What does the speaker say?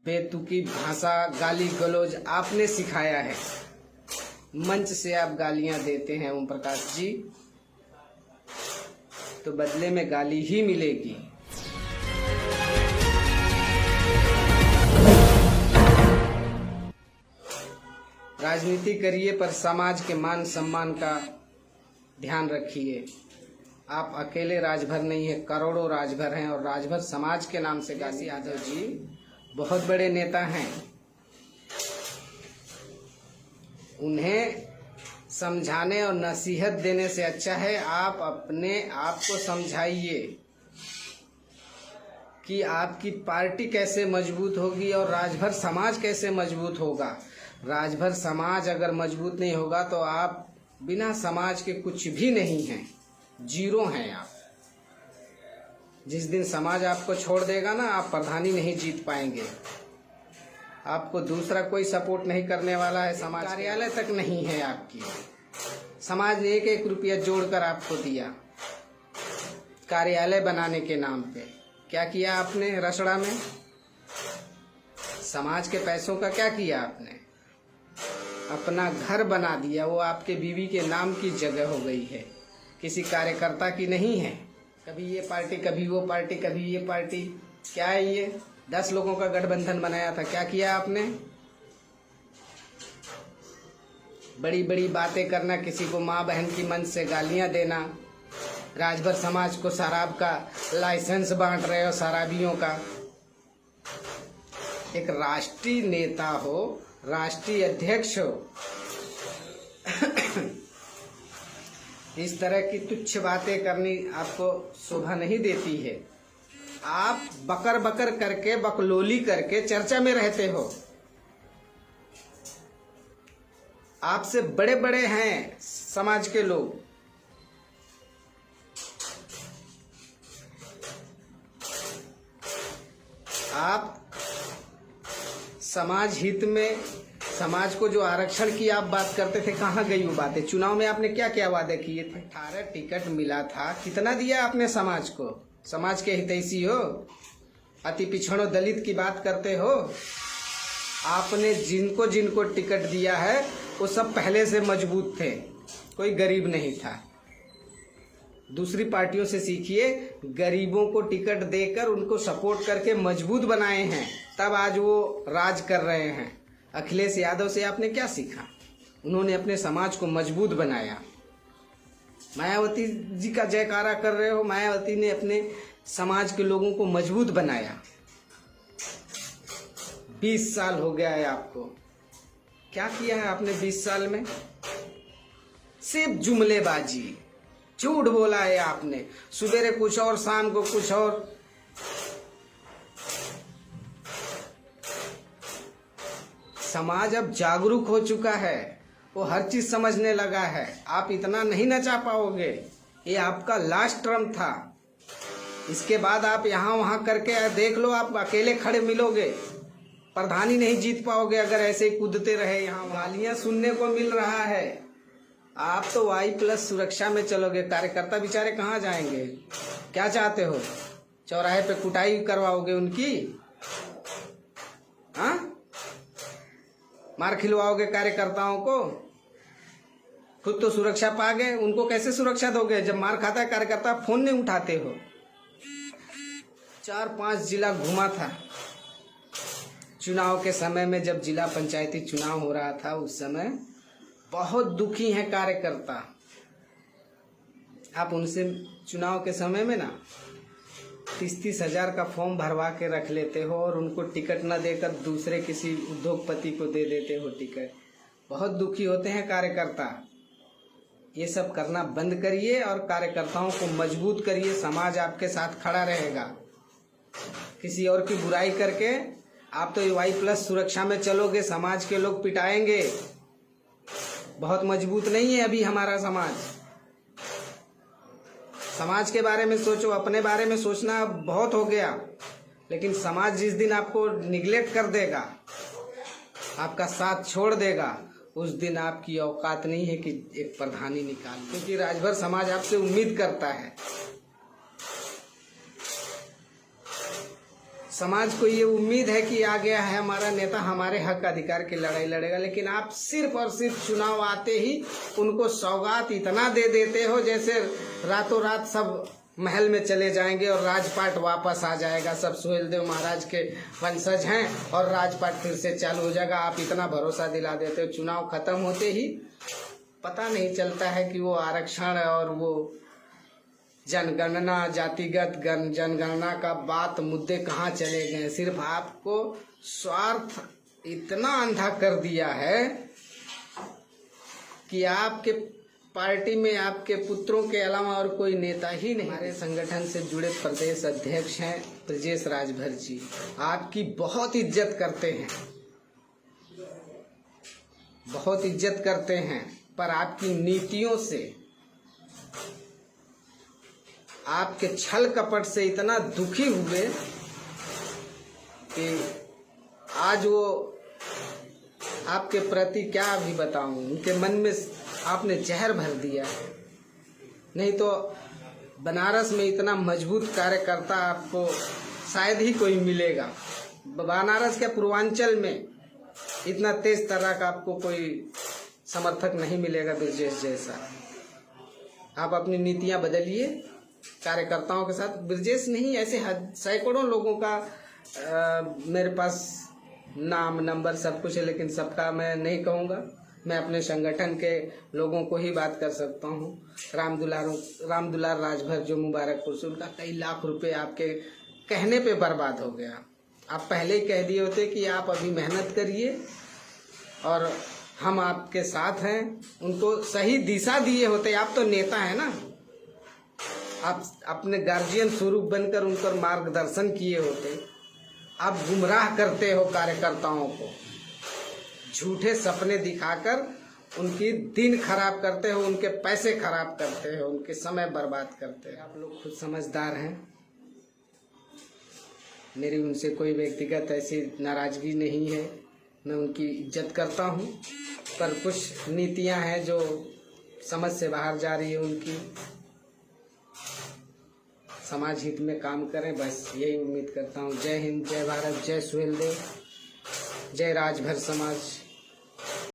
बेतुकी भाषा, गाली गलौज आपने सिखाया है। मंच से आप गालियां देते हैं ओम प्रकाश जी, तो बदले में गाली ही मिलेगी। राजनीति करिए पर समाज के मान सम्मान का ध्यान रखिए। आप अकेले राजभर नहीं है, करोड़ों राजभर हैं और राजभर समाज के नाम से गाली। यादव जी बहुत बड़े नेता हैं, उन्हें समझाने और नसीहत देने से अच्छा है आप अपने आप को समझाइए कि आपकी पार्टी कैसे मजबूत होगी और राजभर समाज कैसे मजबूत होगा। राजभर समाज अगर मजबूत नहीं होगा तो आप बिना समाज के कुछ भी नहीं हैं, जीरो हैं आप। जिस दिन समाज आपको छोड़ देगा ना, आप प्रधानी नहीं जीत पाएंगे। आपको दूसरा कोई सपोर्ट नहीं करने वाला है, समाज कार्यालय तक नहीं है आपकी। समाज ने एक एक रुपया जोड़कर आपको दिया कार्यालय बनाने के नाम पे। क्या किया आपने रसड़ा में? समाज के पैसों का क्या किया आपने? अपना घर बना दिया, वो आपके बीवी के नाम की जगह हो गई है, किसी कार्यकर्ता की नहीं है। कभी ये पार्टी, कभी वो पार्टी, कभी ये पार्टी। क्या है ये? 10 लोगों का गठबंधन बनाया था, क्या किया आपने? बड़ी बड़ी बातें करना, किसी को माँ बहन की मंच से गालियां देना, राजभर समाज को शराब का लाइसेंस बांट रहे हो, शराबियों का। एक राष्ट्रीय नेता हो, राष्ट्रीय अध्यक्ष हो, इस तरह की तुच्छ बातें करनी आपको शोभा नहीं देती है। आप बकर बकर करके, बकलोली करके चर्चा में रहते हो। आपसे बड़े बड़े हैं समाज के लोग। आप समाज हित में, समाज को जो आरक्षण की आप बात करते थे, कहाँ गई वो बातें? चुनाव में आपने क्या क्या वादे किए थे? 18 टिकट मिला था, कितना दिया आपने समाज को? समाज के हितैषी हो, अति पिछड़ों दलित की बात करते हो। आपने जिनको जिनको टिकट दिया है वो सब पहले से मजबूत थे, कोई गरीब नहीं था। दूसरी पार्टियों से सीखिए, गरीबों को टिकट देकर उनको सपोर्ट करके मजबूत बनाए हैं, तब आज वो राज कर रहे हैं। अखिलेश यादव से आपने क्या सीखा? उन्होंने अपने समाज को मजबूत बनाया। मायावती जी का जयकारा कर रहे हो, मायावती ने अपने समाज के लोगों को मजबूत बनाया। 20 साल हो गया है आपको, क्या किया है आपने 20 साल में? सिर्फ जुमलेबाजी, झूठ बोला है आपने। सुबेरे कुछ और, शाम को कुछ और। समाज अब जागरूक हो चुका है, वो हर चीज समझने लगा है। आप इतना नहीं नचा पाओगे, ये आपका लास्ट टर्म था। इसके बाद आप यहाँ वहां करके देख लो, आप अकेले खड़े मिलोगे, प्रधानी नहीं जीत पाओगे अगर ऐसे ही कूदते रहे। यहाँ गालियां सुनने को मिल रहा है। आप तो Y+ सुरक्षा में चलोगे, कार्यकर्ता बेचारे कहाँ जाएंगे? क्या चाहते हो? चौराहे पे कुटाई करवाओगे उनकी? हाँ, मार खिलवाओगे कार्यकर्ताओं को? खुद तो सुरक्षा पा गए, उनको कैसे सुरक्षा दोगे? जब मार खाता है कार्यकर्ता, फोन नहीं उठाते हो। 4-5 जिला घूमा था चुनाव के समय में, जब जिला पंचायती चुनाव हो रहा था उस समय। बहुत दुखी हैं कार्यकर्ता। आप उनसे चुनाव के समय में ना 30-30 हजार का फॉर्म भरवा के रख लेते हो और उनको टिकट न देकर दूसरे किसी उद्योगपति को दे देते हो टिकट। बहुत दुखी होते हैं कार्यकर्ता। ये सब करना बंद करिए और कार्यकर्ताओं को मजबूत करिए। समाज आपके साथ खड़ा रहेगा। किसी और की बुराई करके आप तो Y+ सुरक्षा में चलोगे, समाज के लोग पिटाएंगे। बहुत मजबूत नहीं है अभी हमारा समाज। समाज के बारे में सोचो, अपने बारे में सोचना बहुत हो गया। लेकिन समाज जिस दिन आपको निगलेक्ट कर देगा, आपका साथ छोड़ देगा, उस दिन आपकी औकात नहीं है कि एक प्रधानी निकाल, क्योंकि राजभर समाज आपसे उम्मीद करता है। समाज को ये उम्मीद है कि आ गया है हमारा नेता, हमारे हक अधिकार की लड़ाई लड़ेगा, लेकिन आप सिर्फ और सिर्फ चुनाव आते ही उनको सौगात इतना दे देते हो जैसे रातों रात सब महल में चले जाएंगे और राजपाट वापस आ जाएगा, सब सुहेलदेव महाराज के वंशज हैं और राजपाट फिर से चालू हो जाएगा। आप इतना भरोसा दिला देते हो, चुनाव खत्म होते ही पता नहीं चलता है कि वो आरक्षण और वो जनगणना, जातिगत जनगणना का बात मुद्दे कहाँ चले गए। सिर्फ आपको स्वार्थ इतना अंधा कर दिया है कि आपके पार्टी में आपके पुत्रों के अलावा और कोई नेता ही नहीं। हमारे संगठन से जुड़े प्रदेश अध्यक्ष हैं ब्रजेश राजभर जी, आपकी बहुत इज्जत करते हैं, बहुत इज्जत करते हैं, पर आपकी नीतियों से, आपके छल कपट से इतना दुखी हुए कि आज वो आपके प्रति क्या भी बताऊं, उनके मन में आपने जहर भर दिया है। नहीं तो बनारस में इतना मजबूत कार्यकर्ता आपको शायद ही कोई मिलेगा। बनारस के पूर्वांचल में इतना तेज तरह का आपको कोई समर्थक नहीं मिलेगा ब्रजेश जैसा। आप अपनी नीतियां बदलिए कार्यकर्ताओं के साथ। ब्रजेश नहीं, ऐसे सैकड़ों लोगों का मेरे पास नाम नंबर सब कुछ है, लेकिन सबका मैं नहीं कहूँगा। मैं अपने संगठन के लोगों को ही बात कर सकता हूँ। रामदुलार राजभर जो मुबारकपुर से, उनका कई लाख रुपए आपके कहने पे बर्बाद हो गया। आप पहले ही कह दिए होते कि आप अभी मेहनत करिए और हम आपके साथ हैं, उनको सही दिशा दिए होते। आप तो नेता है ना, आप अपने गार्जियन स्वरूप बनकर उनका मार्गदर्शन किए होते। आप गुमराह करते हो कार्यकर्ताओं को, झूठे सपने दिखाकर उनकी दिन खराब करते हो, उनके पैसे खराब करते हो, उनके समय बर्बाद करते हो। आप लोग खुद समझदार हैं, मेरी उनसे कोई व्यक्तिगत ऐसी नाराजगी नहीं है, मैं उनकी इज्जत करता हूं, पर कुछ नीतियां हैं जो समझ से बाहर जा रही है उनकी। समाज हित में काम करें, बस यही उम्मीद करता हूं। जय हिंद, जय भारत, जय सुहेलदेव, जय राजभर समाज।